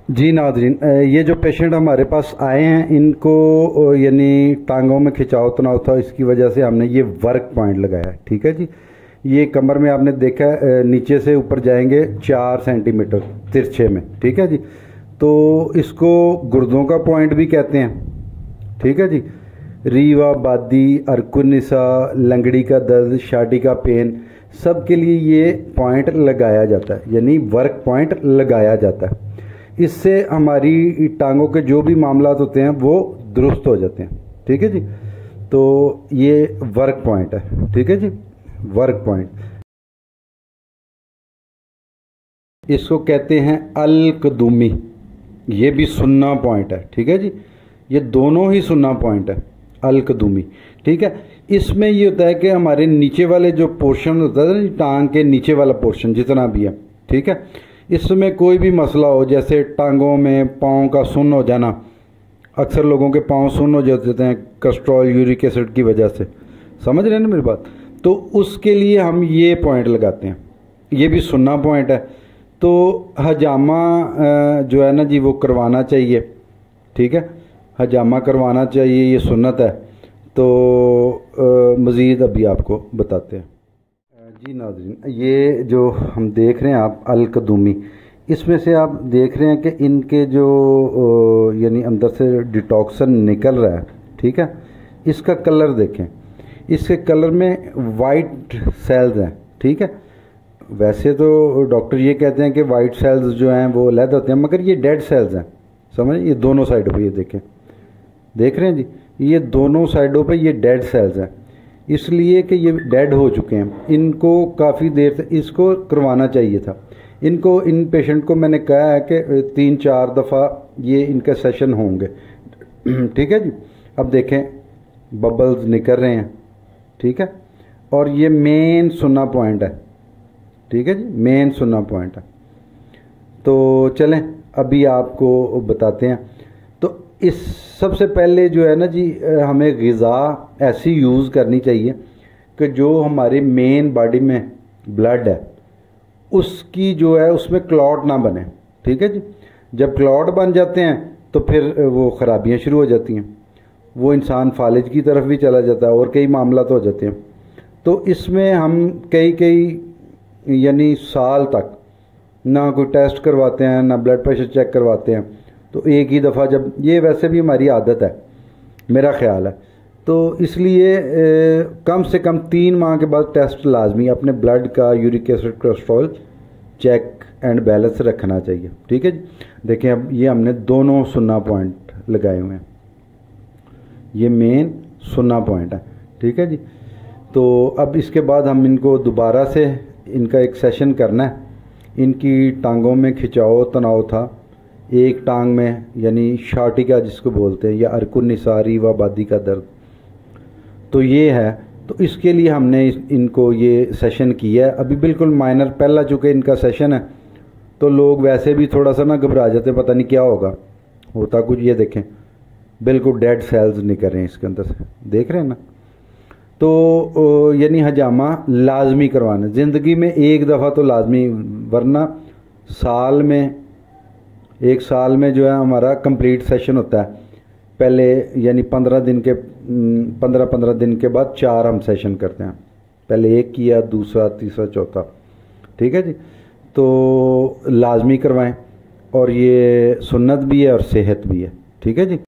जी नाज़रीन, ये जो पेशेंट हमारे पास आए हैं इनको यानी टांगों में खिंचाव तनाव था, इसकी वजह से हमने ये वर्क पॉइंट लगाया है। ठीक है जी। ये कमर में आपने देखा नीचे से ऊपर जाएंगे 4 सेंटीमीटर तिरछे में। ठीक है जी। तो इसको गुर्दों का पॉइंट भी कहते हैं। ठीक है जी। रीवा, बादी, अर्कुनिसा, लंगड़ी का दर्द, शाटी का पेन, सब के लिए ये पॉइंट लगाया जाता है, यानी वर्क पॉइंट लगाया जाता है। इससे हमारी टांगों के जो भी मामलात होते हैं वो दुरुस्त हो जाते हैं। ठीक है जी। तो ये वर्क पॉइंट है। ठीक है जी, वर्क पॉइंट इसको कहते हैं अल-कदूमी। ये भी सुन्ना पॉइंट है। ठीक है जी। ये दोनों ही सुन्ना पॉइंट है, अल-कदूमी। ठीक है। इसमें ये होता है कि हमारे नीचे वाले जो पोर्शन होता है ना, टांग के नीचे वाला पोर्शन जितना भी है, ठीक है, इसमें कोई भी मसला हो, जैसे टांगों में पाँव का सुन्न हो जाना, अक्सर लोगों के पाँव सुन्न हो जाते हैं कोलेस्ट्रॉल, यूरिक एसिड की वजह से, समझ रहे हैं ना मेरी बात। तो उसके लिए हम ये पॉइंट लगाते हैं। ये भी सुन्ना पॉइंट है। तो हजामा जो है ना जी वो करवाना चाहिए। ठीक है, हजामा करवाना चाहिए, ये सुन्नत है। तो मज़ीद अभी आपको बताते हैं। जी नाज़रीन, ये जो हम देख रहे हैं आप अल-कदूमी, इसमें से आप देख रहे हैं कि इनके जो यानी अंदर से डिटॉक्सन निकल रहा है। ठीक है। इसका कलर देखें, इसके कलर में वाइट सेल्स हैं। ठीक है। वैसे तो डॉक्टर ये कहते हैं कि वाइट सेल्स जो हैं वो अलग होते हैं, मगर ये डेड सेल्स हैं। समझ, ये दोनों साइडों पे ये देखें, देख रहे हैं जी, ये दोनों साइडों पे ये डेड सेल्स हैं, इसलिए कि ये डेड हो चुके हैं। इनको काफ़ी देर से इसको करवाना चाहिए था। इनको, इन पेशेंट को मैंने कहा है कि 3-4 दफ़ा ये इनके सेशन होंगे। ठीक है जी। अब देखें बबल्स निकल रहे हैं। ठीक है। और ये मेन सुन्ना पॉइंट है। ठीक है जी, मेन सुन्ना पॉइंट है। तो चलें अभी आपको बताते हैं। तो इस सबसे पहले जो है ना जी, हमें ग़िज़ा ऐसी यूज़ करनी चाहिए कि जो हमारी मेन बॉडी में ब्लड है उसकी जो है उसमें क्लॉट ना बने। ठीक है जी। जब क्लॉट बन जाते हैं तो फिर वो ख़राबियाँ शुरू हो जाती हैं, वो इंसान फालिज की तरफ भी चला जाता है और कई मामला तो हो जाते हैं। तो इसमें हम कई यानी साल तक ना कोई टेस्ट करवाते हैं, ना ब्लड प्रेशर चेक करवाते हैं। तो एक ही दफ़ा, जब ये वैसे भी हमारी आदत है, मेरा ख्याल है, तो इसलिए कम से कम 3 माह के बाद टेस्ट लाजमी, अपने ब्लड का uric acid, cholesterol check and balance रखना चाहिए। ठीक है जी। देखें अब ये हमने दोनों सुन्ना पॉइंट लगाए हुए हैं, ये मेन सुन्ना पॉइंट है। ठीक है जी। तो अब इसके बाद हम इनको दोबारा से इनका एक सेशन करना है। इनकी टांगों में खिंचाव तनाव था, एक टांग में यानी शाटिका जिसको बोलते हैं, या अर्कुनिसा, रीवा, बादी का दर्द, तो ये है। तो इसके लिए हमने इनको ये सेशन किया है। अभी बिल्कुल माइनर, पहला चूँकि इनका सेशन है तो लोग वैसे भी थोड़ा सा ना घबरा जाते, पता नहीं क्या होगा, होता कुछ। ये देखें बिल्कुल डेड सेल्स निकल रहे हैं इसके अंदर से, देख रहे हैं ना। तो यानी हजामा लाजमी करवाना, ज़िंदगी में एक दफ़ा तो लाजमी, वरना साल में, 1 साल में जो है हमारा कंप्लीट सेशन होता है। पहले यानी 15 दिन के बाद 4 हम सेशन करते हैं। पहले 1 किया, दूसरा, तीसरा, चौथा। ठीक है जी। तो लाजमी करवाएं, और ये सुन्नत भी है और सेहत भी है। ठीक है जी।